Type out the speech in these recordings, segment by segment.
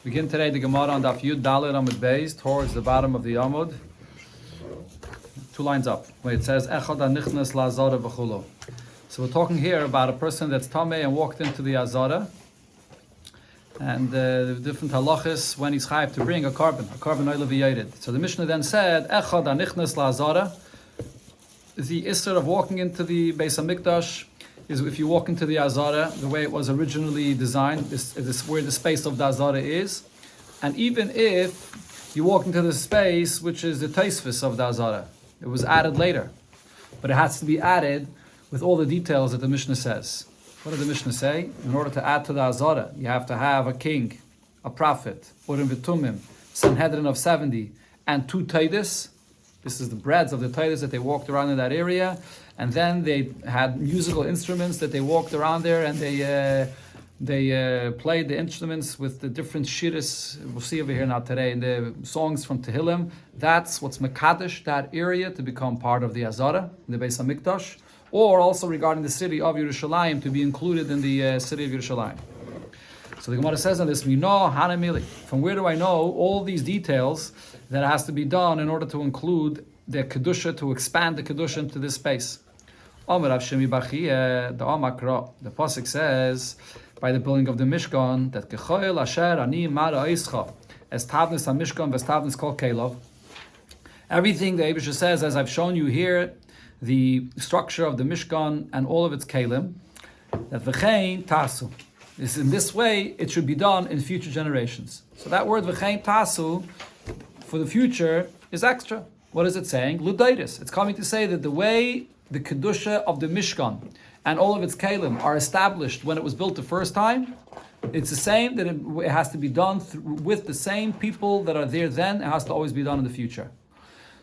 Begin today the Gemara on Daf Yud Dalet Amud Beis, towards the bottom of the Amud, 2 lines up, where it says Echad HaNichnas LaAzara V'chulo. So we're talking here about a person that's Tameh and walked into the Azara, and the different halachas when he's chayav to bring a carbon oil v'yedid. So the Mishnah then said Echad HaNichnas LaAzara. The Isser of walking into the Beis HaMikdash is if you walk into the Azara the way it was originally designed, this where the space of the Azara is, and even if you walk into the space which is the Taisvis of the Azara, it was added later, but it has to be added with all the details that the Mishnah says. What did the Mishnah say? In order to add to the Azara, you have to have a king, a prophet, Urim v'Tumim, Sanhedrin of 70, and 2 Taitis. This is the breads of the Taitis that they walked around in that area. And then they had musical instruments that they walked around there, and they played the instruments with the different shiras. We'll see over here now today, in the songs from Tehillim. That's what's Mekadesh, that area, to become part of the Azara, the Beis HaMikdash, or also regarding the city of Yerushalayim, to be included in the city of Yerushalayim. So the Gemara says on this, we know Hanamili. From where do I know all these details that has to be done in order to include the Kedusha, to expand the Kedusha into this space? Omer Rav Shimi Bachie, the Amakra, the Pasuk says, by the building of the Mishkan, that Kechoyel Asher Ani Mara Eischa, as Tavnis HaMishkan, as Tavnis Kol Kelov. Everything the Eibusha says, as I've shown you here, the structure of the Mishkan and all of its Kelim, that V'chein Tasu. This, in this way, it should be done in future generations. So that word V'chein Tasu, for the future, is extra. What is it saying? Ludaitis. It's coming to say that the way the Kedusha of the Mishkan and all of its Kalim are established when it was built the first time, it's the same, that it has to be done with the same people that are there then. It has to always be done in the future.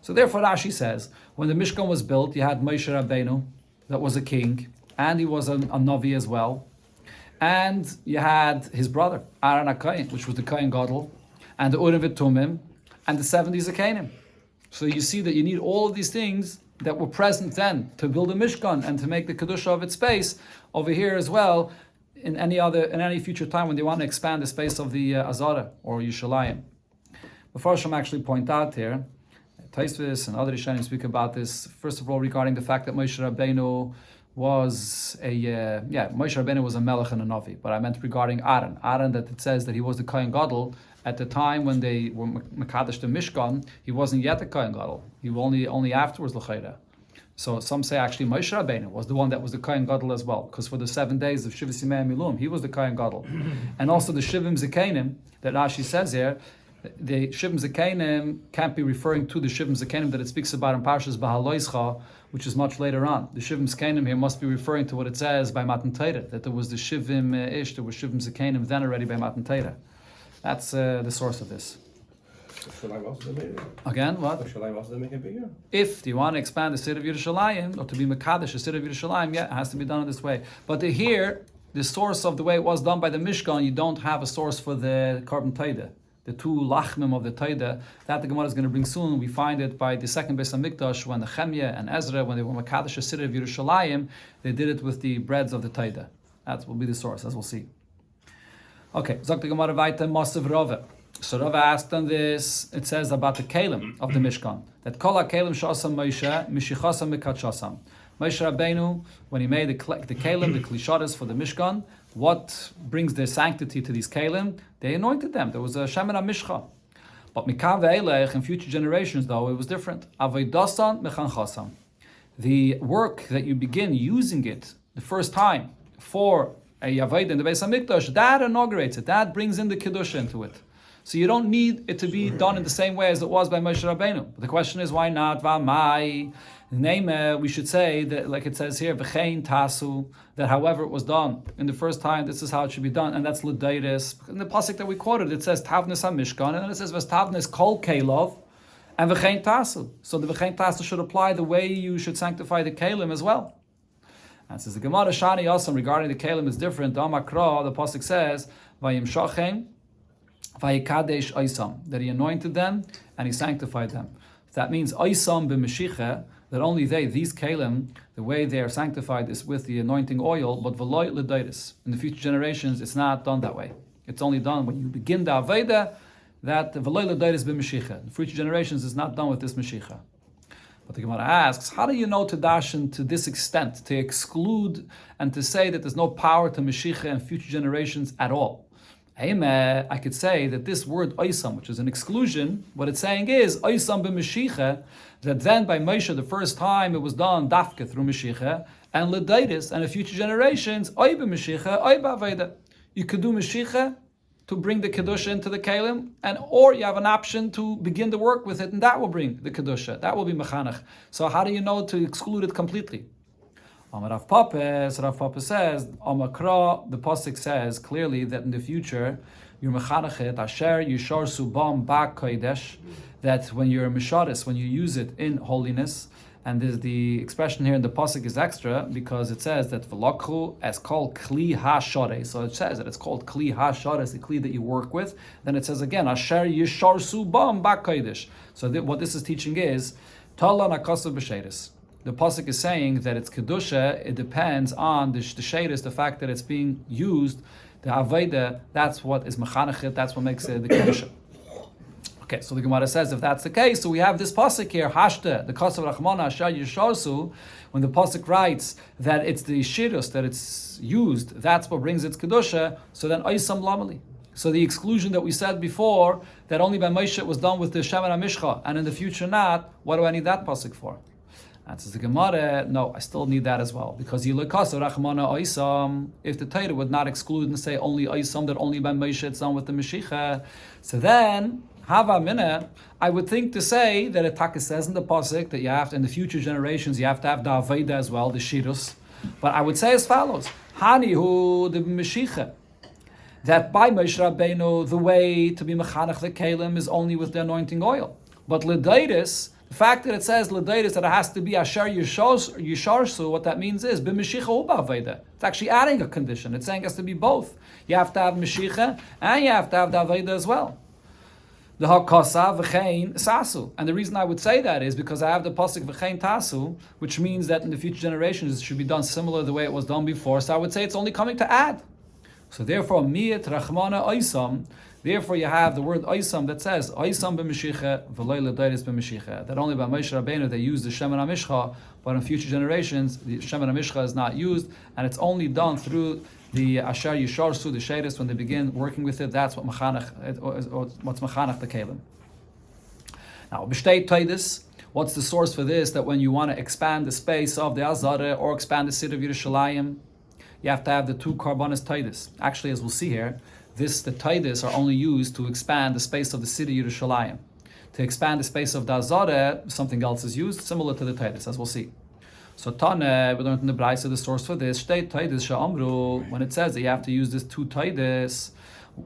So therefore Rashi says, when the Mishkan was built, you had Moshe Rabbeinu, that was a king, and he was a Navi as well. And you had his brother, Aaron HaKohen, which was the Kohen Gadol, and the Urim v'Tumim, and the 70 Zekanim. So you see that you need all of these things that were present then to build a Mishkan and to make the Kedusha of its space over here as well in any future time when they want to expand the space of the Azara or Yerushalayim. Before Hashem actually point out here, Taisvis and other Rishonim speak about this, first of all regarding the fact that Moshe Rabbeinu was Moshe Rabbeinu was a Melech and a Navi, but I meant regarding Aaron, that it says that he was the Kohen Gadol. At the time when they were Mekadesh the Mishkan, he wasn't yet a Kohen Gadol. He only afterwards l'chayra. So some say actually Moshe Rabbeinu was the one that was the Kohen Gadol as well, because for the 7 days of Shivas Yimei Milum, he was the Kohen Gadol. And also the Shivim Zekanim that Rashi says here, the Shivim Zekanim can't be referring to the Shivim Zekanim that it speaks about in Parshas Bahaloischa, which is much later on. The Shivim Zekanim here must be referring to what it says by Matan Torah, that there was the Shivim Ish, there were Shivim Zekanim then already by Matan Torah. That's the source of this. Again, what? If you want to expand the city of Yerushalayim, or to be Mekadesh, the city of Yerushalayim, yeah, it has to be done in this way. But here, the source of the way it was done by the Mishkan, you don't have a source for the carbon taida, the 2 lachmim of the taida. That the Gemara is going to bring soon. We find it by the second Beis HaMikdash, when the Chemya and Ezra, when they were Mekadesh, the city of Yerushalayim, they did it with the breads of the taida. That will be the source, as we'll see. Okay, sagt the Gemara weiter, Masav Rava. So Rava asked on this, it says about the Kalim of the Mishkan, that Kol HaKalim Shasam Moshe, Mishichasam Mikachasam. Moshe Rabbeinu, when he made the Kalim, the Klishadas for the Mishkan, what brings their sanctity to these Kalim? They anointed them. There was a Shemen HaMishcha. But Mikav Ve'elech, in future generations though, it was different. Avodasan Mechanchasam. The work that you begin using it the first time for a Yavaid in the Beis HaMikdash, that inaugurates it, that brings in the Kedusha into it. So you don't need it to be done in the same way as it was by Moshe Rabbeinu. But the question is, why not? V'amai. Name, we should say that, like it says here, V'chein Tasu, that however it was done in the first time, this is how it should be done, and that's L'daitis. In the pasuk that we quoted, it says Tavnis HaMishkan, and then it says Tavnis Kol Kelov, and V'chein Tasu. So the V'chein Tasu should apply the way you should sanctify the Kalim as well. And says the Gemara Shani Yasam regarding the Kalim is different. Amakra, the pasuk says, Vayim Shachem, Vayikadesh Aisam, that he anointed them and he sanctified them. That means Aisam b'Mashiach, that only these Kalim, the way they are sanctified is with the anointing oil, but V'loy L'daitis. In the future generations, it's not done that way. It's only done when you begin the Aveda, that the V'loi l'dayris b'Mashiach. The future generations is not done with this Mashiach. But the Gemara asks, how do you know to dashen to this extent, to exclude and to say that there's no power to Mashiach and future generations at all? I could say that this word oisam, which is an exclusion, what it's saying is oisam b'Mashiach, that then by Moshe the first time it was done dafka through Mashiach, and l'dayris and the future generations oy b'Mashiach, oy b'Aveda. You could do Mashiach to bring the Kedusha into the Kalim, or you have an option to begin the work with it, and that will bring the Kedusha. That will be Mechanech. So how do you know to exclude it completely? Rav Papa says, Amakra, the Pasuk says clearly that in the future, you're Mechanechet, Asher, Yishar Subam Ba Kodesh, that when you're Misharis, when you use it in holiness, and there's the expression here in the pasuk is extra because it says that v'lakhu as called kli ha-shoreh. So it says that it's called kli ha-shoreh, it's the kli that you work with. Then it says again, asher yishar subam ba'kodesh. So what this is teaching is tala nakasav b'sheiris. The pasuk is saying that it's kedusha. It depends on the sheiris, the fact that it's being used. The aveda, that's what is mechanechet. That's what makes it the kedusha. Okay, so the Gemara says if that's the case, so we have this pasuk here, Hashta, the Kasav Rachmana Asher Yisharsu, when the pasuk writes that it's the shirus that it's used, that's what brings its kedusha. So then Oisam Lamali. So the exclusion that we said before, that only by Moshe it was done with the Shemen HaMishcha, and in the future not, what do I need that pasuk for? Answers the Gemara, no, I still need that as well. Because if the Torah would not exclude and say only Oisam, that only by Moshe it's done with the Mashiach, so then Hava Mineh, I would think to say that it Taka says in the pasuk that you have to, in the future generations, you have to have the Aveda as well, the Shirus. But I would say as follows: Hanihu the Mashiach, that by Moshe Rabbeinu the way to be mechanech the kelim is only with the anointing oil. But L'dayris, the fact that it says L'dayris that it has to be Asher Yisharsu, what that means is b'Mashiach u b'Aveda. It's actually adding a condition. It's saying it has to be both. You have to have Mashiach and you have to have the Aveda as well. The hakasa v'chein sasu, and the reason I would say that is because I have the pasuk v'chein tasu, which means that in the future generations it should be done similar the way it was done before. So I would say it's only coming to add. So therefore, miyat rachmana oisam. Therefore, you have the word oisam that says oisam b'Mashiach v'loy l'dayris b'Mashiach. That only by Moshe Rabbeinu they use the Shemen HaMishcha, but in future generations the Shemen HaMishcha is not used, and it's only done through the Asher Yisharsu, the Sheiris, when they begin working with it. That's what what's Mechanech the Kelim. Now, B'shtei Toidis, what's the source for this? That when you want to expand the space of the Azara or expand the city of Yerushalayim, you have to have the two Karbanis Toidis. Actually, as we'll see here, the Toidis are only used to expand the space of the city of Yerushalayim. To expand the space of the Azara, something else is used, similar to the Toidis, as we'll see. So Tane, we learned in the Braisa the source for this. Shtei Toidis she'amru, when it says that you have to use this two Toidis,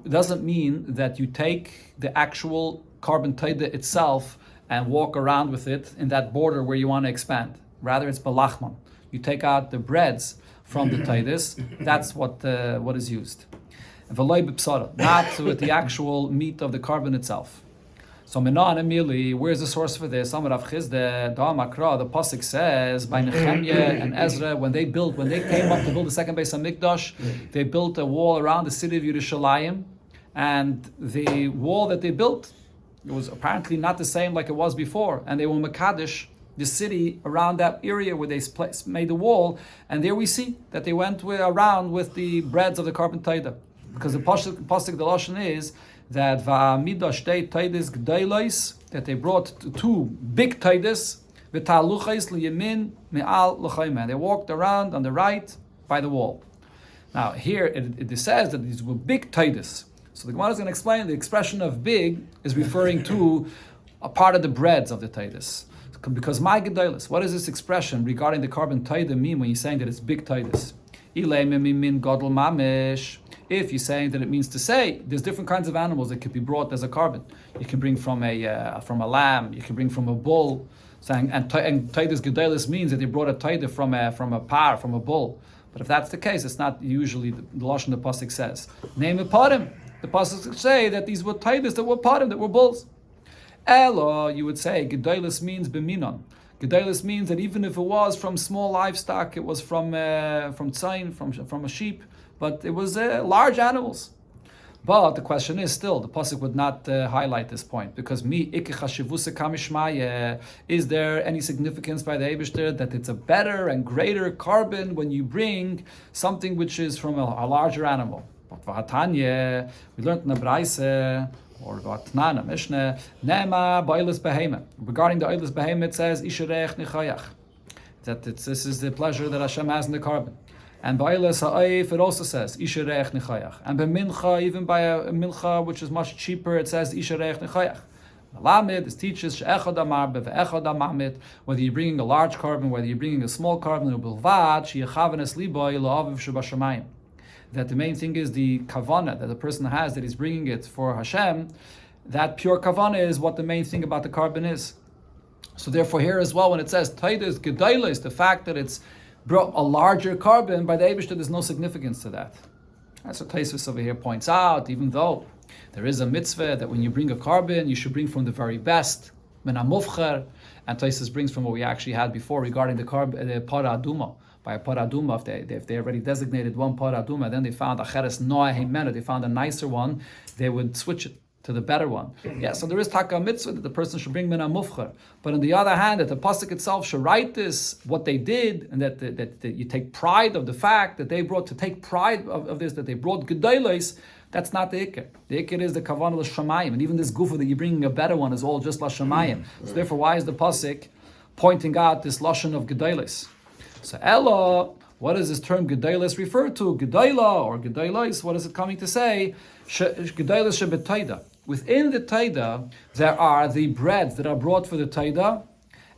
it doesn't mean that you take the actual carbon Toida itself and walk around with it in that border where you want to expand. Rather, it's balachman. You take out the breads from the Toidis. That's what is used. V'loy b'psara, not with the actual meat of the carbon itself. So Menon and Mili, where's the source for this? Amar Rav Chizde, Da'amakra, the pasuk says by Nehemiah and Ezra, when they came up to build the second base of Mikdash, they built a wall around the city of Yerushalayim, and the wall that they built, it was apparently not the same like it was before, and they were Mekadesh, the city around that area where they made the wall, and there we see that they went around with the breads of the carbon taida, because the pasuk the lashon is that va'amida shtei taides gdeilos, that they brought two big taides v'taluchais liyamin me'al l'chayman. They walked around on the right by the wall. Now here it says that these were big taides. So the Gemara is going to explain the expression of big is referring to a part of the breads of the taides. Because my gdeilos, what does this expression regarding the carbon taida mean when you're saying that it's big taides? If you're saying that it means to say there's different kinds of animals that could be brought as a carbon. You can bring from a lamb, you can bring from a bull. Saying and taidus gedalis means that they brought a taida from a bull. But if that's the case, it's not usually the lashon the pasuk says. Name a parim. The pasuk say that these were taidus that were parim, that were bulls. Elo, you would say gedalis means b'minon. Gedalis means that even if it was from small livestock, it was from tzayin, from a sheep, but it was large animals. But the question is still, the pasuk would not highlight this point, because is there any significance by the Eibishter that it's a better and greater carbon when you bring something which is from a larger animal? But v'hatanya, we learned in the Braise, or v'atnan, Mishnah, nema ba'ilus behema. Regarding the oilus behema, it says, isherech nichayach, that this is the pleasure that Hashem has in the carbon. And by Eilis Ha'ayif, it also says, Isherech Nechayach. And by Mincha, even by a Mincha, which is much cheaper, it says, Isherech Nechayach. Lamed, this teaches, She'echad Amarbe, Ve'echad Amamit, whether you're bringing a large carbon, whether you're bringing a small carbon, that the main thing is the kavana that the person has, that he's bringing it for Hashem. That pure kavana is what the main thing about the carbon is. So therefore here as well, when it says, Taidas Gedailis, the fact that it's brought a larger carbon, by the Eibishter, there's no significance to that. That's what Taisus over here points out, even though there is a mitzvah that when you bring a carbon, you should bring from the very best, min hamufcher, and Taisus brings from what we actually had before regarding the carbon, the para aduma. By a para aduma, if they already designated one para aduma, then they found acheres noah heimena, they found a nicer one, they would switch it to the better one. Yeah, so there is taka mitzvah that the person should bring min hamufcher. But on the other hand, that the pasuk itself should write this, what they did, and that you take pride of the fact that they brought, to take pride of this, that they brought gedailos, that's not the ikar. The ikar is the kavanah l'shamayim, and even this gufa that you're bringing a better one is all just l'shamayim. So therefore, why is the pasuk pointing out this lashon of gedailos? So Ella, what does this term gedailos refer to? Gedaila or gedailos, what is it coming to say? Gedailos shebetaida. Within the taida, there are the breads that are brought for the taida,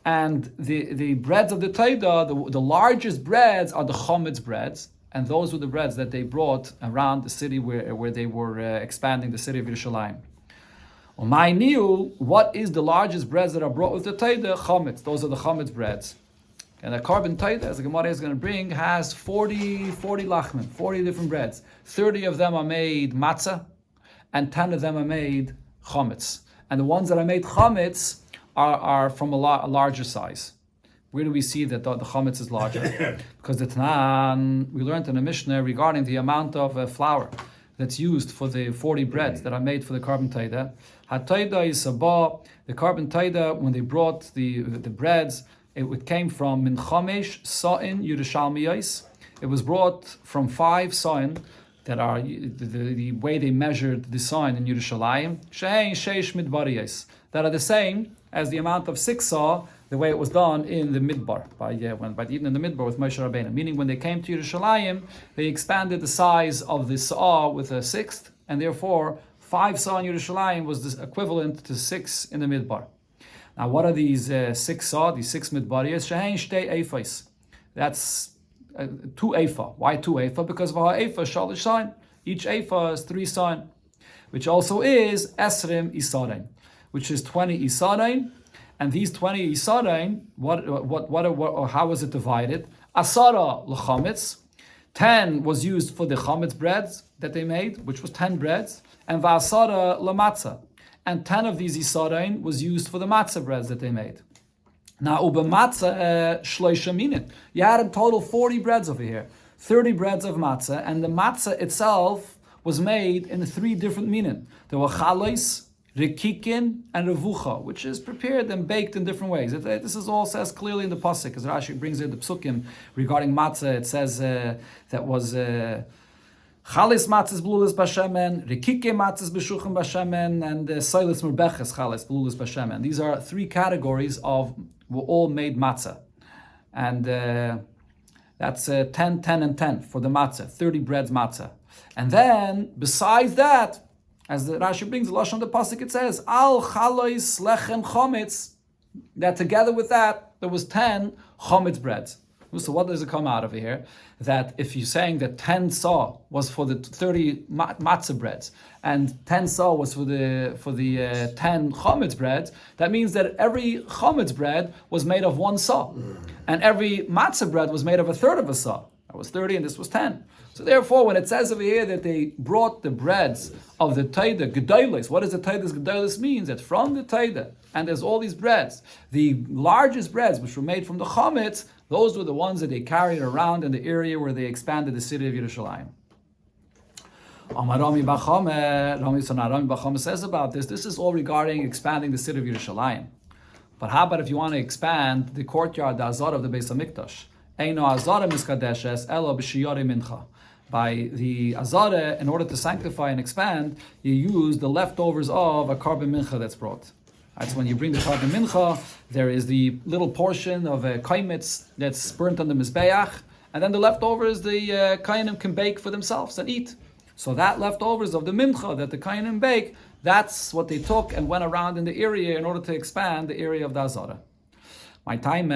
and the breads of the taida, the largest breads are the chometz breads, and those were the breads that they brought around the city where they were expanding the city of Yerushalayim. What is the largest breads that are brought with the taida? Chometz. Those are the chometz breads. And the carbon taida, as the Gemara is going to bring, has 40 lachman, 40 different breads. 30 of them are made matzah, and 10 of them are made chometz. And the ones that are made chometz are from a larger size. Where do we see that the chometz is larger? Because the Tanan, we learned in the Mishnah regarding the amount of flour that's used for the 40 breads that are made for the carbon taida. HaTaida is sabah, the carbon taida, when they brought the breads, it came from min chamesh sa'in Yerushalmiyos. It was brought from 5 sa'in, that are the way they measured the sign in Yerushalayim, she'ein sheish midbariyos, that are the same as the amount of 6 saw, the way it was done in the midbar, by the eating in the midbar with Moshe Rabbeinu. Meaning when they came to Yerushalayim, they expanded the size of the saw with a 6th, and therefore 5 saw in Yerushalayim was this equivalent to 6 in the midbar. Now what are these 6 saw, these 6 midbariyos? She'ein shtei eifos. That's 2 ephah. Why 2 ephah? Because of ephah shalish sign. Each ephah is 3 sign, which also is esrim isarein, which is 20 isarein. And these 20 isarein, how was it divided? Asara l'chametz. 10 was used for the chametz breads that they made, which was 10 breads, and v'asara l'matzah. And 10 of these isarein was used for the matzah breads that they made. Now, uba matzah shloisha minin. You had in total 40 breads over here, 30 breads of matzah, and the matzah itself was made in 3 different minin. There were chalois, rikikin, and revucha, which is prepared and baked in different ways. This is all says clearly in the pasuk, as Rashi brings in the psukim regarding matzah. It says that was chalis matzahs blulis bashemen, rikike matzahs beshuchim bashemen, and soilis merbeches chalis blulis bashemen. These are 3 categories of were all made matzah, and that's 10, 10, and 10 for the matzah, 30 breads matzah. And then besides that, as the Rashi brings the lashon of the pasuk, it says al chalois lechem chometz. That together with that there was 10 chometz breads. So what does it come out of here? That if you're saying that 10 saw was for the 30 matzah breads and 10 saw was for the 10 chometz breads, that means that every chometz bread was made of 1 saw, and every matzah bread was made of 1/3 of a saw. That was 30 and this was 10. So therefore, when it says over here that they brought the breads of the taida gedailos, what does the taida's gedailos means? That from the taida, and there's all these breads, the largest breads which were made from the chometz, those were the ones that they carried around in the area where they expanded the city of Yerushalayim. Rami Bachame says about this. This is all regarding expanding the city of Yerushalayim. But how about if you want to expand the courtyard, the Azara of the Beis Hamikdash? Eino Azara miskadeshes elo b'shiyari mincha. By the Azara, in order to sanctify and expand, you use the leftovers of a carbon mincha that's brought. Right, so when you bring the carbon mincha, there is the little portion of a kaimitz that's burnt on the mizbeach, and then the leftovers the kainim can bake for themselves and eat. So that leftovers of the mincha that the kainim bake, that's what they took and went around in the area in order to expand the area of the Azara. My time,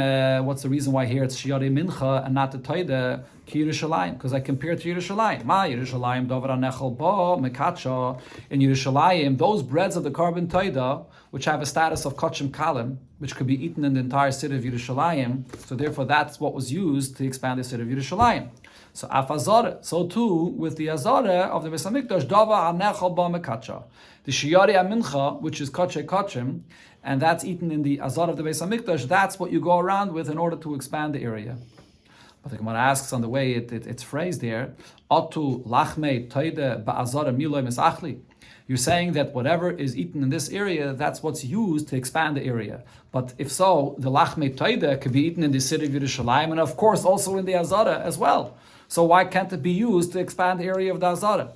what's the reason why here it's Shiyari Mincha and not the Taida ki Yerushalayim? Because I compare to Yerushalayim. Ma Yerushalayim Dover Anechel Ba Mekacha. In Yerushalayim, those breads of the carbon Taida, which have a status of Kachim Kalim, which could be eaten in the entire city of Yerushalayim, so therefore that's what was used to expand the city of Yerushalayim. So Af Azara, so too with the Azara of the Beis Hamikdash, Dover Anechel Ba Mekacha. The Shiyari Mincha, which is Kachim Kachim, and that's eaten in the Azar of the Beis Hamikdash, that's what you go around with in order to expand the area. But the Gemara asks on the way it's phrased here, Atu lachmei toide ba'azara miloi misachli. You're saying that whatever is eaten in this area, that's what's used to expand the area. But if so, the lachmei toide could be eaten in the city of Yerushalayim, and of course also in the Azara as well. So why can't it be used to expand the area of the Azara?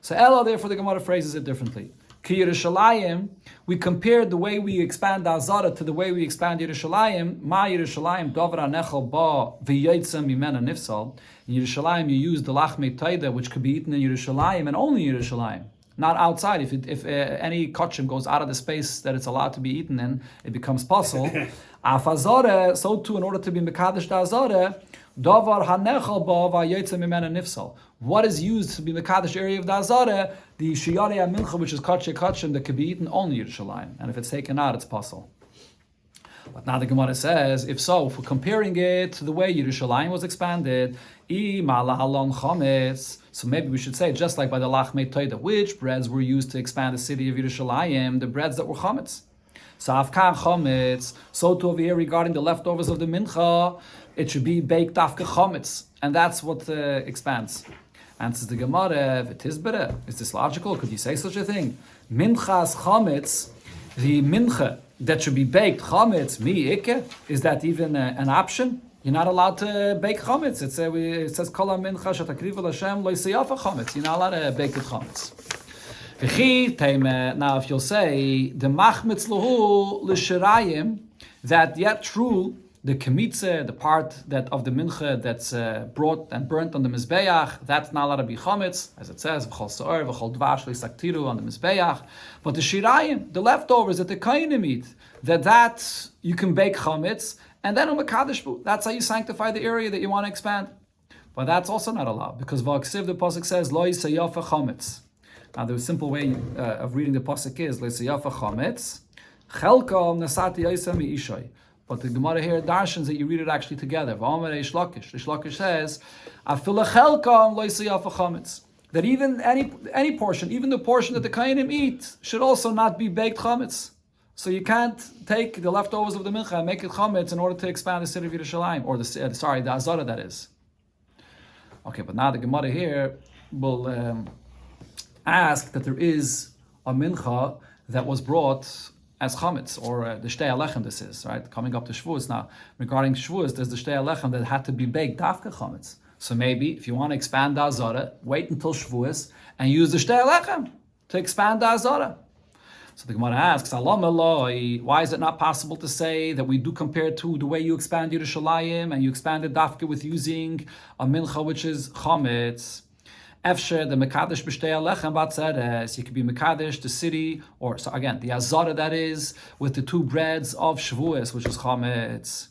So Ella, therefore the Gemara phrases it differently. Ki Yerushalayim, we compared the way we expand the Azara to the way we expand Yerushalayim. Ma Yerushalayim dover anechel ba v'yotzem mimena nifsal. In Yerushalayim, you use the lachmei taida, which could be eaten in Yerushalayim and only in Yerushalayim, not outside. If any kachim goes out of the space that it's allowed to be eaten in, it becomes possible. Af Azara, so too, in order to be mekadesh the Azara, davar hanechel ba v'yotzem mimena nifsal. What is used to be the Kaddish area of the Azara? The Shiyari Mincha, which is Kachim, that could be eaten only in Yerushalayim. And if it's taken out, it's possible. But now the Gemara says, if so, if we're comparing it to the way Yerushalayim was expanded, so maybe we should say, just like by the Lachmei Toida, which breads were used to expand the city of Yerushalayim, the breads that were chametz. So Afkan chametz, so too over here regarding the leftovers of the Mincha, it should be baked afka chametz. And that's what expands. Answers the Gemara, v'tizbere. Is this logical? Could you say such a thing? Minchas chametz, the mincha that should be baked, chametz, mi ikke, is that even an option? You're not allowed to bake chametz. It says, kol mincha shetakriv l'Hashem lo yisayafa chametz. You're not allowed to bake the chametz. Now if you'll say, the machmetz lahu l'shirayim, that yet true, the kemitze, the part that of the mincha that's brought and burnt on the mizbeach, that's not allowed to be chametz, as it says, v'chol sa'or, v'chol dvash l'isaktiru on the mizbeach. But the shirayim, the leftovers that the kainim eat, that you can bake chametz, and then umakadosh, that's how you sanctify the area that you want to expand. But that's also not allowed, because v'aksiv, the pasuk says, lo yisayafa chametz. Now the simple way of reading the pasuk is, lo yisayafa chametz, chelkom nasati yosem ishay. But the Gemara here darshans that you read it actually together. Reish Lakish says, that even any portion, even the portion that the Kainim eat, should also not be baked chametz. So you can't take the leftovers of the mincha and make it chametz in order to expand the city of Yerushalayim, or the Azara that is. Okay, but now the Gemara here will ask that there is a mincha that was brought as chametz, or the shtei alechem, this is, right? Coming up to Shevuos now. Regarding Shevuos, there's the shtei alechem that had to be baked, dafka chametz. So maybe, if you want to expand the Azara, wait until Shevuos and use the shtei alechem to expand the Azara. So the Gemara asks, Alam Eloi, why is it not possible to say that we do compare to the way you expand Yerushalayim and you expand the dafka with using a mincha which is chametz? Efsher, the Mekadesh b'shtei alechem batzeres, you could be Mekadesh, the city, or so again, the Azara that is, with the two breads of Shevuos, which is chametz.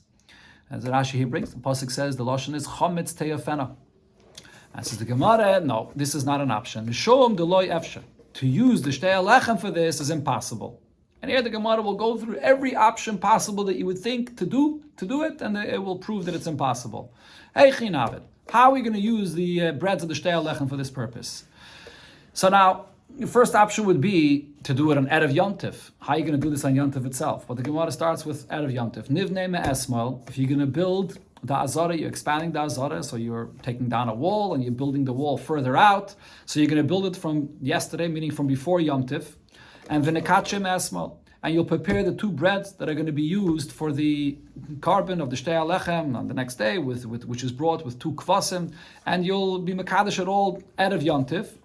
As Rashi here brings, the pasuk says the lashon is chametz teyafena. And says the Gemara, no, this is not an option. Mishom deloy efsher. To use the shtei alechem for this is impossible. And here the Gemara will go through every option possible that you would think to do it, and it will prove that it's impossible. Hey chinavid. How are we going to use the breads of the shtei alechem for this purpose? So now, the first option would be to do it on Erev Yontif. How are you going to do this on Yontif itself? But the Gemara starts with Erev Yontif. Nivnei me'esmal, if you're going to build the Azara, you're expanding the Azara, so you're taking down a wall and you're building the wall further out. So you're going to build it from yesterday, meaning from before Yom Tiv, and v'nekachem esmal. And you'll prepare the two breads that are going to be used for the carbon of the Shtei Alechem on the next day, with which is brought with two kvasim, and you'll be mekadesh it all out of Yom Tiv.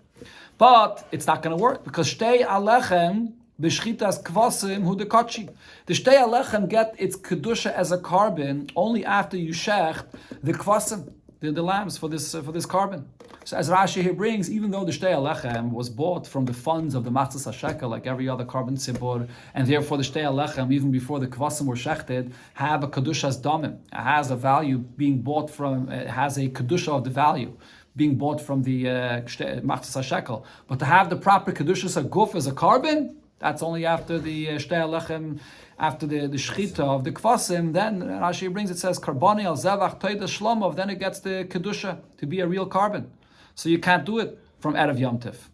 But it's not going to work because Shtei Alechem b'shchitas kvasim hu dekachi. The Shtei Alechem get its kedusha as a carbon only after you shecht the kvasim, the lambs for this carbon. So as Rashi here brings, even though the Shtei Alechem was bought from the funds of the Matzah HaShekel, like every other carbon tzibur, and therefore the Shtei Alechem, even before the kvasim were shechted, have a kedushas damim. It has a value being bought from, it has a kedusha of the value being bought from the Matzah HaShekel. But to have the proper kedushas aguf as a carbon, that's only after the Shtei Alechem, after the shchita of the kvasim. Then Rashi brings, it says, Karbani al zevach toida shlomov, then it gets the kedusha to be a real carbon. So you can't do it from Erev Yom Tiv.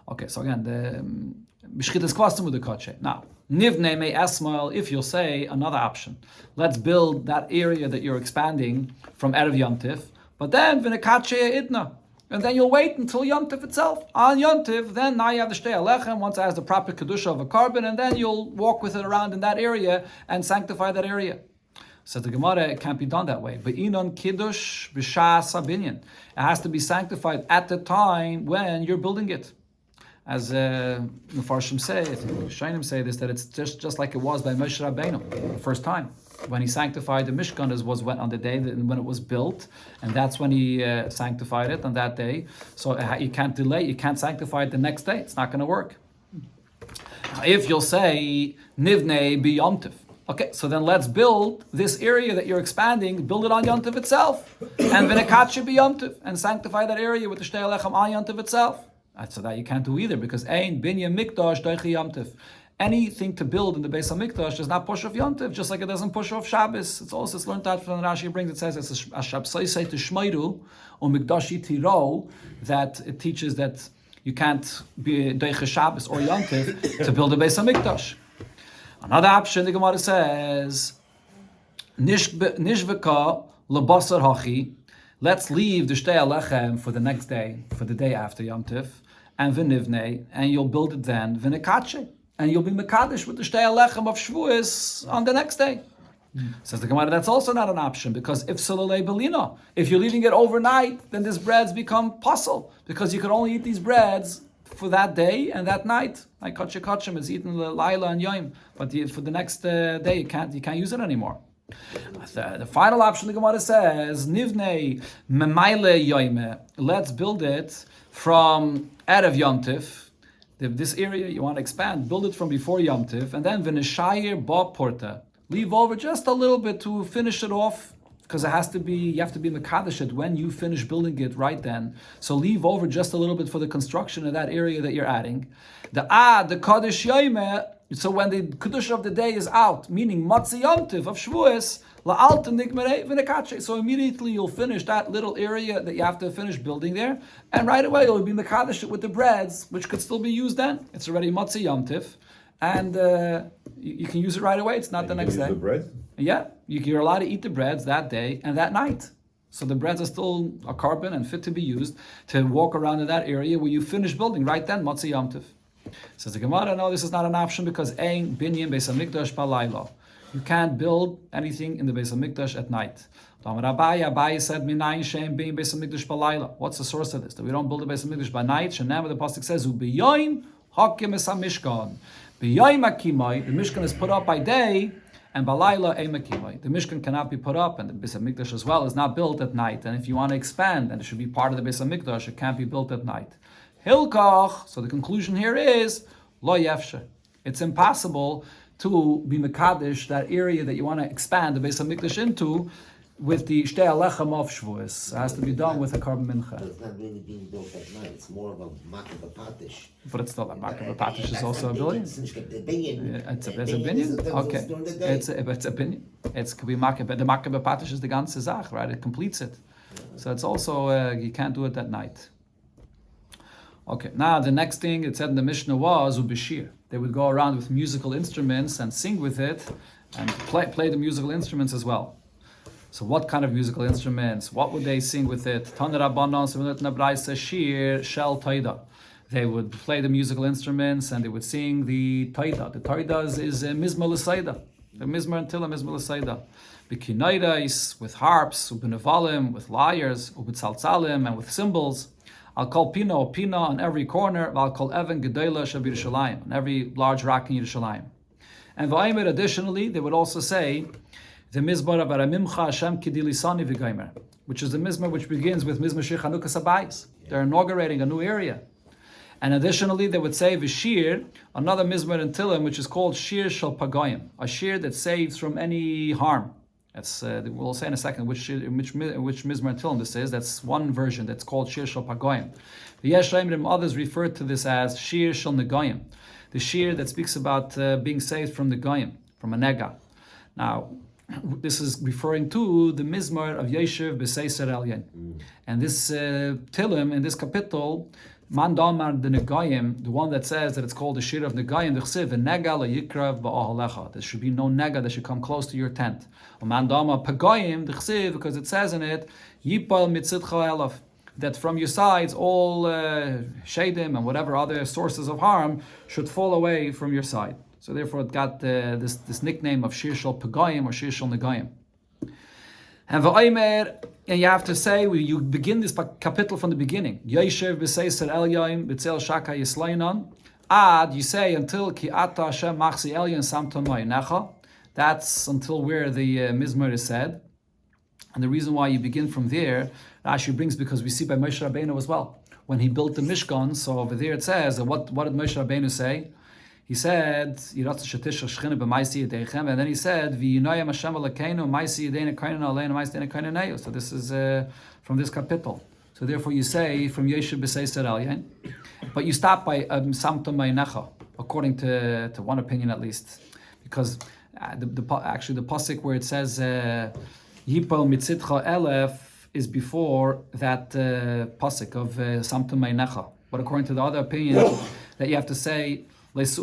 Okay, so again, the b'shchitas kvasim with the kache. Now, nivnei me esmael, if you'll say another option, let's build that area that you're expanding from Erev Yom Tiv, but then v'nekache idna. And then you'll wait until Yom Tiv itself. On Yom Tiv, then now you have the Shtei Alechem, once it has the proper kedusha of a carbon, and then you'll walk with it around in that area and sanctify that area. Says the Gemara, it can't be done that way. But inon kiddush b'shas habinyan. It has to be sanctified at the time when you're building it. As Mefarshim say, Shainim say this, that it's just like it was by Moshe Rabbeinu, the first time. When he sanctified the Mishkan was on the day when it was built, and that's when he sanctified it on that day. So you can't delay, you can't sanctify it the next day. It's not going to work. Now, if you'll say, Nivnei bi Yom Tiv. Okay, so then let's build this area that you're expanding, build it on Yom Tiv itself, and v'nekache bi Yom Tiv, and sanctify that area with the Shtei Alechem on Yom Tiv itself. So that you can't do either, because ein binyan mikdash doichi Yom Tiv. Anything to build in the Beis HaMikdash does not push off Yom Tiv, just like it doesn't push off Shabbos. It's learned out from the Rashi brings. It says it's a Shabsai to Shmeiru or Mikdashi Tiro, that it teaches that you can't be doichi Shabbos or Yom Tiv to build a Beis HaMikdash. Another option, the Gemara says, Nishveka lebasar hachi. Let's leave the Shtei Alechem for the next day, for the day after Yom Tiv, and v'nivnei, and you'll build it then, v'nekache, and you'll be mekadesh with the Shtei Alechem of Shevuos on the next day. Says the Gemara, that's also not an option, because if sololei belina, if you're leaving it overnight, then these breads become pasul, because you can only eat these breads for that day and that night. Like kachim kachim is eaten laila and yom, but for the next day you can't use it anymore. The final option the Gemara says, Nivnei memaile yoime. Let's build it from Erev Yom Tiv. This area you want to expand, build it from before Yom Tiv, and then v'neshayir ba porta. Leave over just a little bit to finish it off, because you have to be mekadesh it when you finish building it right then. So leave over just a little bit for the construction of that area that you're adding. The kadosh yoime. So when the kedusha of the day is out, meaning Matzi Yom Tiv of Shevuos, la'alta nigmerei v'nekache. So immediately you'll finish that little area that you have to finish building there, and right away you'll be mekadesh it with the breads, which could still be used then. It's already Matzi Yom Tiv, and you can use it right away. It's not the next day. The bread? Yeah, you're allowed to eat the breads that day and that night. So the breads are still a carbon and fit to be used to walk around in that area where you finish building right then, Matzi Yom Tiv. Says the Gemara, no, this is not an option, because ein binyan Beis HaMikdash balayla. You can't build anything in the Beis HaMikdash at night. Abaye said, Minayin she'en bin Beis HaMikdash balayla. What's the source of this? That we don't build the Beis HaMikdash by night. Shenema, the pasuk says, u'biyoyim hakim es hamishkan. Biyoyim hakimai, the Mishkan is put up by day, and balayla ein makimai. The Mishkan cannot be put up, and the Beis HaMikdash as well is not built at night. And if you want to expand, and it should be part of the Beis HaMikdash, it can't be built at night. Hilkach. So the conclusion here is lo yefshe. It's impossible to be mekadesh that area that you want to expand the Beis HaMikdash into with the Shtei Alechem of Shevuos. It has to be done with a carbon mincha. But it's not really being built at night. It's more of a makah b'patish. But it's still a makah b'patish is also a billion. It's a binyan. Okay, it's a binyan. It could be makah, but the makah b'patish is the ganze zach, right? It completes it. So it's also you can't do it at night. Okay, now the next thing it said in the Mishnah was ubishir. They would go around with musical instruments and sing with it, and play the musical instruments as well. So what kind of musical instruments? What would they sing with it? Taner Rabbanan, so in the Braisa, shir shel taida. They would play the musical instruments and they would sing the taida. The taida is mizmor l'saida. The mizmor until a mizmor l'saida. B'kinaydais, with harps, u'b'nevalim, with lyres, u'b'tzaltzalim, and with cymbals. I'll call pina on every corner. I'll call even gedela shel Yerushalayim, on every large rock in Yerushalayim. And v'aymer, additionally, they would also say the mizmor of Aramimcha Hashem Kidilisani v'gaymer, which is the mizmor which begins with mizmor shir Chanukas Habayis. They're inaugurating a new area. And additionally, they would say v'shir, another mizmor in Tilim, which is called shir shel pagayim, a shir that saves from any harm. That's we'll say in a second which mizmor in Tilim this is. That's one version that's called shir shel pagayim. The Yesh Raimrim, others refer to this as shir shel negayim, the shir that speaks about being saved from the goyim, from a nega. Now, this is referring to the mizmor of Yeshiv b'Seiser Elyon. And this Tilim, in this capital, Man Damar the Negayim, the one that says that it's called the Shir of Negayim, the Chsiv, Nega leYikrav ba'ahalecha. There should be no nega that should come close to your tent. Man Damar Pagayim, the Chsiv, because it says in it, Yipal mitzitcha elav, that from your sides all shadim and whatever other sources of harm should fall away from your side. So therefore it got this nickname of Shir Shel Pagayim or Shir Shel Negayim. And you have to say, you begin this capital from the beginning. Yeshev b'Seiser Elyon b'Tzel Shaka Yislainan. Ad, you say until Ki Ata Hashem Machsi Elyon Samton Ma'inecha. That's until where the mizmor is said. And the reason why you begin from there, Rashi brings, because we see by Moshe Rabbeinu as well. When he built the Mishkan, so over there it says, what did Moshe Rabbeinu say? He said, and then he said, so this is from this capital. So therefore you say, from Yeshiv b'Seiser Elyon, but you stop by Samton Ma'inecha, according to one opinion at least. Because the pasuk where it says, Yipal mitzitcha elef, is before that pasuk of Samton Ma'inecha. But according to the other opinion, that you have to say, that's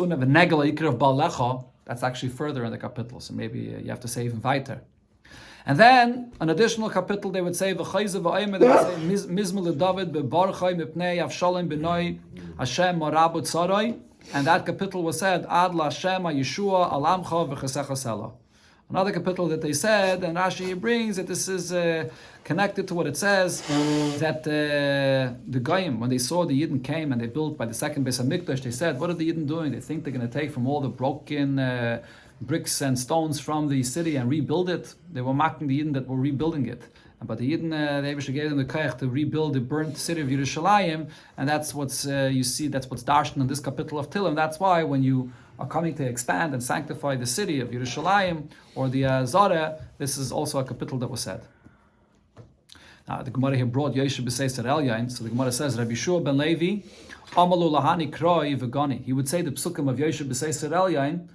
actually further in the capital, so maybe you have to say even weiter. And then an additional capital they would say Mizmor LeDavid beBarchai Mipnei Avshalom B'noi Hashem Morabu Tzaroi, and that capital was said Ad LaHashem Yeshua Alamcha V'Chesecha Sela. Another capital that they said, and Rashi brings that this is connected to what it says, that the Goyim, when they saw the Yidden came and they built by the second Beis HaMikdash, they said, what are the Yidden doing? They think they're going to take from all the broken bricks and stones from the city and rebuild it. They were mocking the Yidden that were rebuilding it. But the Yidden, the Eibusha gave them the koach to rebuild the burnt city of Yerushalayim, and that's what's, you see, that's what's darshan in this capital of Tilim. That's why when you are coming to expand and sanctify the city of Yerushalayim or the Zara, this is also a capital that was said. Now the Gemara here brought Yeshiv b'Seiser Elyon, so the Gemara says, Rabbi Shua ben Levi, Amalu lahani kroi v'gani. He would say the psukim of Yeshiv b'Seiser Elyon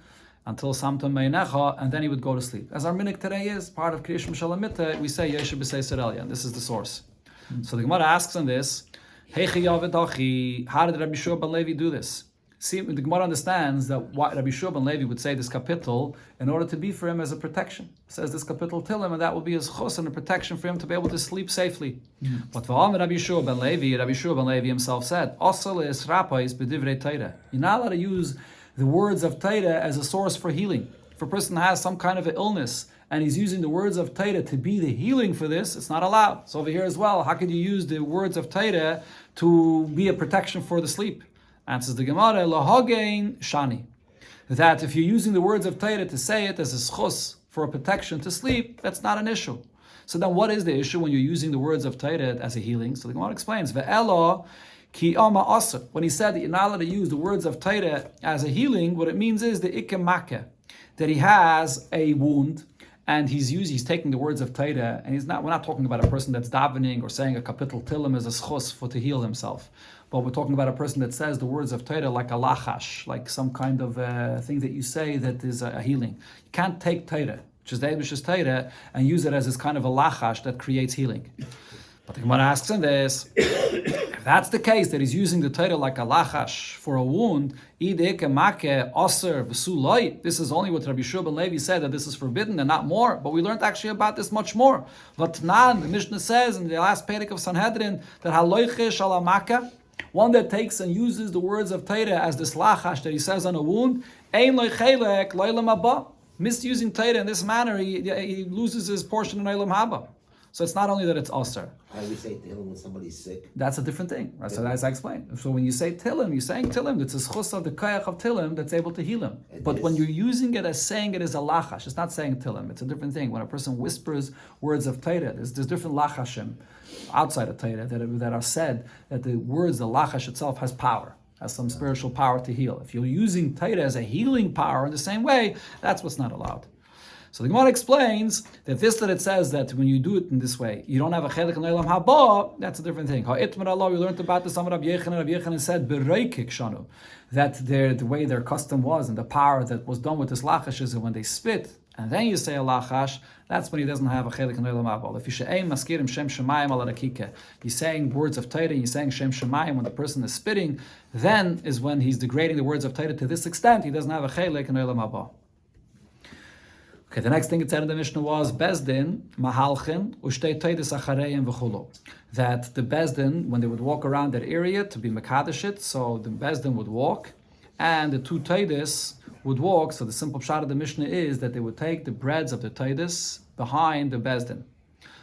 until Samton Ma'inecha, and then he would go to sleep. As our minhag today is, part of Kriyas Shalamita, we say Yeshiv b'Seiser Elyon. This is the source. So the Gemara asks on this, Heichi Yavedachi, how did Rabbi Shua ben Levi do this? See, the Gemara understands that why Rabbi Shua ben Levi would say this capital in order to be for him as a protection. It says this capital till him, and that will be his chus and a protection for him to be able to sleep safely. But for Rabbi Shua ben Levi himself said, Asal is rapais b'divrei Torah. You're not allowed to use the words of Torah as a source for healing. If a person has some kind of an illness and he's using the words of Torah to be the healing for this, it's not allowed. So over here as well, how could you use the words of Torah to be a protection for the sleep? Answers the Gemara, lahagein shani. That if you're using the words of Torah to say it as a schus for a protection to sleep, that's not an issue. So then what is the issue when you're using the words of Torah as a healing? So the Gemara explains, ve'elo ki ama asr. When he said that you're not allowed to use the words of Torah as a healing, what it means is the ikemake, that he has a wound, and he's taking the words of Torah, and we're not talking about a person that's davening or saying a kapitel tilim as a schus for to heal himself. But we're talking about a person that says the words of Torah like a lachash, like some kind of thing that you say that is a healing. You can't take Torah, which is the Eibusha's Torah, and use it as this kind of a lachash that creates healing. But the Gemara asks in this, that's the case, that he's using the Torah like a lachash for a wound, this is only what Rabbi Shua ben Levi said, that this is forbidden and not more. But we learned actually about this much more. Vatnan, the Mishnah says in the last Perek of Sanhedrin, that haloiche shalamaka, one that takes and uses the words of Torah as this lachash that he says on a wound, ein loichelek loilam haba. Misusing Torah in this manner, he loses his portion in Olam Haba. So it's not only that it's Aser. How do we say Tehillim when somebody's sick? That's a different thing. Right? So as I explained. So when you say Tillim, you're saying Tillim. It's a schus of the koyach of Tillim that's able to heal him. But when you're using it as saying it as a lachash, it's not saying Tillim. It's a different thing. When a person whispers words of Torah, there's different lachashim outside of Torah that are said, that the words, the lachash itself has power, has some spiritual power to heal. If you're using Torah as a healing power in the same way, that's what's not allowed. So the Gemara explains that it says that when you do it in this way, you don't have a chelik in Olam Haba, that's a different thing. Ha'itmar Allah, we learned about this, Rabbi Yechanan said, Bereikik shanu, that the way their custom was and the power that was done with this lachash is that when they spit, and then you say a lachash, that's when he doesn't have a chelik in Olam Haba. If you she'eim maskirim shem shemayim ala rakike, he's saying words of Torah, he's saying shem shemayim when the person is spitting, then is when he's degrading the words of Torah to this extent, he doesn't have a chelik in Olam Haba. Okay, the next thing it said in the Mishnah was Bezdin, Mahalchin, Ushtei Teides Achareim V'chulo. That the Bezdin, when they would walk around that area to be Mekadesh, so the Bezdin would walk, and the two Teides would walk. So the simple pshat of the Mishnah is that they would take the breads of the Teides behind the Bezdin.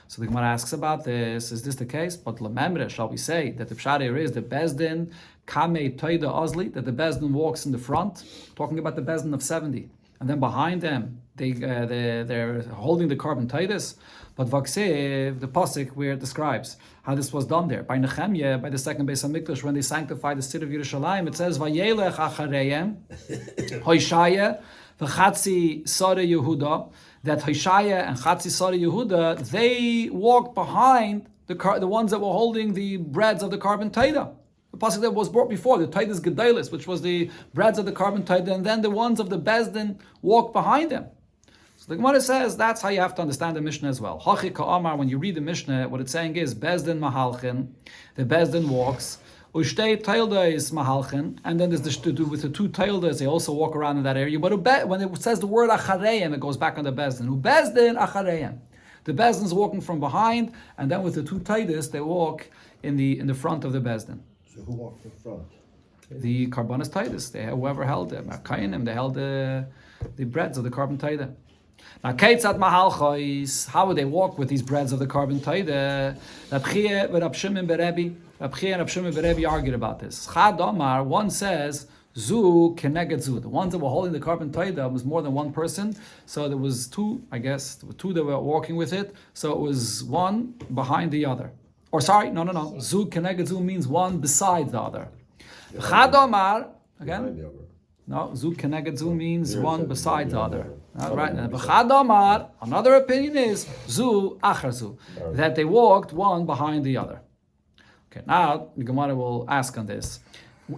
So the Gemara asks about this, is this the case? But Lamemre, shall we say, that the pshat here is the Bezdin, Kamei Teide Ozli, that the Bezdin walks in the front, talking about the Bezdin of 70. And then behind them, they're holding the carbon titus. But Vaksev, the pasuk where it describes how this was done there by Nehemiah, by the second Beis Hamikdash, when they sanctified the city of Yerushalayim, it says Vayelech achareim Hoshaya v'Chatzi Sara Yehuda. That Hoshaya and Chatzi Sara Yehuda, they walked behind the ones that were holding the breads of the carbon taida. The pasuk that was brought before, the Taidas Gedalis, which was the breads of the carbon Taida, and then the ones of the Bezdin walked behind them. So the Gemara says that's how you have to understand the Mishnah as well. Hachi Ka'amar, when you read the Mishnah, what it's saying is Bezdin Mahalchin, the Bezdin walks, Ushtei Taildas Mahalchin, and then there's to do with the two Taildas, they also walk around in that area. But when it says the word Achareim, it goes back on the Bezdin. Bezdin Achareim. The Bezdin's walking from behind, and then with the two Taidas, they walk in the front of the Bezdin. So who walked in front? The Karbanis Titus, whoever held them, Akayanim, they held the breads of the carbon taida. Now, Keitzat Mahalchais, how would they walk with these breads of the carbon taida? Rabchia and Rab Shimon Berebi argued about this. Chad Omar, one says, Zu Keneged Zu. The ones that were holding the carbon taida was more than one person, so there was two, I guess, there were two that were walking with it, so it was one behind the other. Or no. Zu Keneged Zu means one beside the other. Chad Omar, again? No, Zu Keneged Zu means one beside the other. All right. Chad Omar, another opinion is Zu Achar Zu, that they walked one behind the other. Okay, now the Gemara will ask on this.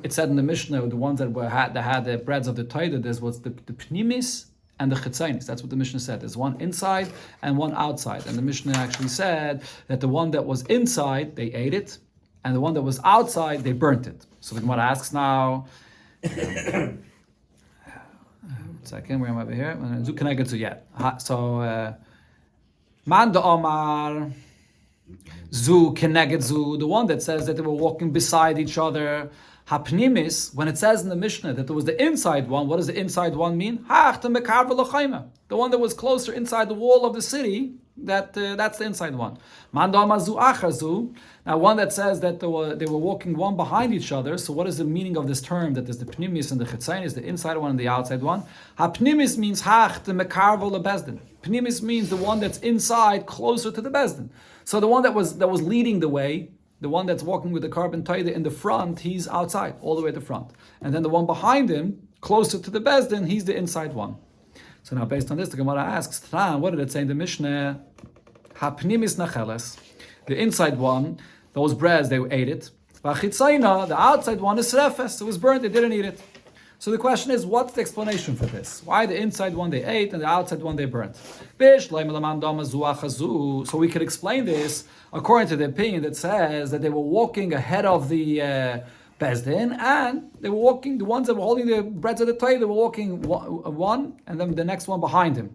It said in the Mishnah, the ones that had the breads of the Taida, this was the Pnimis and the Chetzainis. That's what the Mishnah said. There's one inside and one outside. And the Mishnah actually said that the one that was inside, they ate it, and the one that was outside, they burnt it. So the Gemara asks now, second, where am I over here? Zu can I get to yet? So, Man da Omar, Zu Keneged Zu, the one that says that they were walking beside each other. Hapnimis, when it says in the Mishnah that there was the inside one, what does the inside one mean? The one that was closer inside the wall of the city, that's the inside one. Now one that says that they were walking one behind each other, so what is the meaning of this term, that there's the pnimis and the chetzainis, the inside one and the outside one? Hapnimis means hach the mekarvo lebezdin. Pnimis means the one that's inside, closer to the bezdin. So the one that was leading the way, the one that's walking with the carbon taida in the front, he's outside, all the way at the front. And then the one behind him, closer to the Bezdin, he's the inside one. So now based on this, the Gemara asks, what did it say in the Mishnah? Hapnimis nacheles. The inside one, those breads, they ate it. V'achitzaina, the outside one is srefes, it was burnt, they didn't eat it. So the question is, what's the explanation for this? Why the inside one they ate and the outside one they burnt? So we could explain this according to the opinion that says that they were walking ahead of the Beis Din, and they were walking, the ones that were holding the breads of the Torah, they were walking one and then the next one behind him.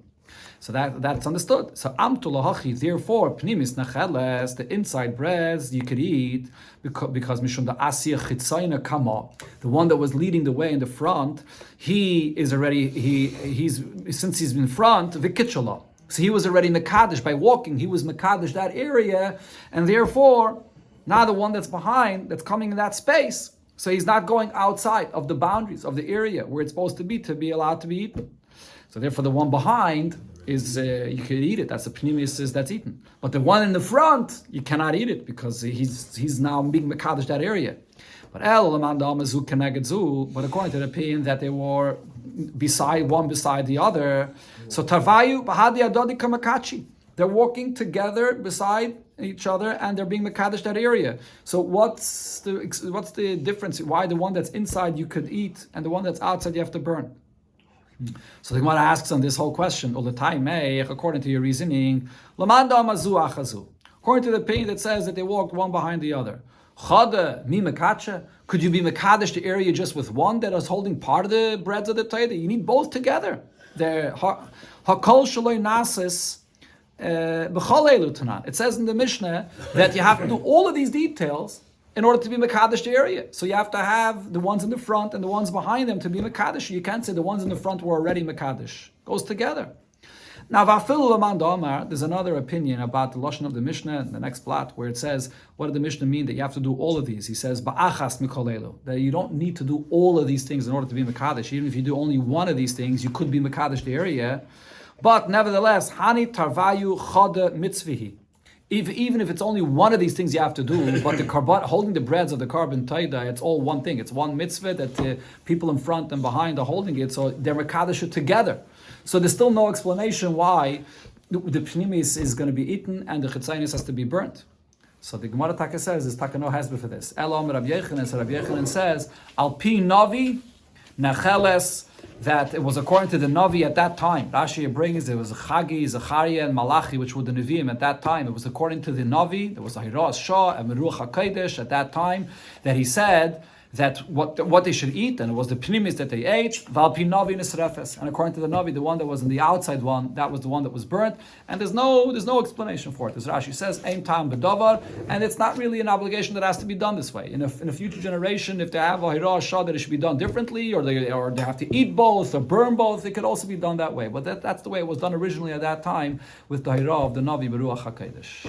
So that's understood. So amtulahachi, therefore, pnimis nacheles, the inside breads you could eat because mishum the asiyah chitzayna kama, the one that was leading the way in the front, he's since he's in front vikitchala. So he was already mekadesh by walking. He was mekadesh that area, and therefore now the one that's behind, that's coming in that space, so he's not going outside of the boundaries of the area where it's supposed to be allowed to be eaten. So therefore, the one behind is you can eat it. That's the pneumis that's eaten. But the one in the front, you cannot eat it because he's now being mekadesh that area. But according to the opinion that they were beside the other, so tarvayu bahadi adodi kamakachi. They're walking together beside each other and they're being mekadesh that area. So what's the difference? Why the one that's inside you could eat and the one that's outside you have to burn? So the Gemara asks on this whole question all the time, according to your reasoning, according to the opinion that says that they walked one behind the other. Could you be mekadesh the area just with one that is holding part of the breads of the Torah? You need both together. It says in the Mishnah that you have to do all of these details in order to be mekadesh the area. So you have to have the ones in the front and the ones behind them to be mekadesh. You can't say the ones in the front were already mekadesh. Goes together. Now, there's another opinion about the lashon of the Mishnah, the next plot, where it says, what did the Mishnah mean that you have to do all of these? He says, ba'achas mikolelu, that you don't need to do all of these things in order to be mekadesh. Even if you do only one of these things, you could be mekadesh the area. But nevertheless, hani tarvayu chada mitzvihi. Even if it's only one of these things you have to do, but the carbon, holding the breads of the carbon taida, it's all one thing. It's one mitzvah that the people in front and behind are holding it, so they're mekadesh together. So there's still no explanation why the pnimis is going to be eaten and the chitzainis has to be burnt. So the Gemara Text says, there's no hesber for this. Elam Rabbi Yechanan says, Al pi navi nacheles, that it was according to the Navi at that time. Rashi brings there was Chagi, Zechariah, and Malachi, which were the Nevi'im at that time. It was according to the Navi. There was a Hiras Shah and Meruach HaKodesh at that time that he said that what they should eat, and it was the pnimis that they ate, Valpi Navi Nisrefes. And according to the Navi, the one that was in the outside one, that was the one that was burnt. And there's no explanation for it. As Rashi says, Ein Tam B'Davar, and it's not really an obligation that has to be done this way. In a future generation, if they have a Hirah Shah that it should be done differently, or they have to eat both or burn both, it could also be done that way. But that's the way it was done originally at that time with the Hirah of the Navi Beruach HaKodesh.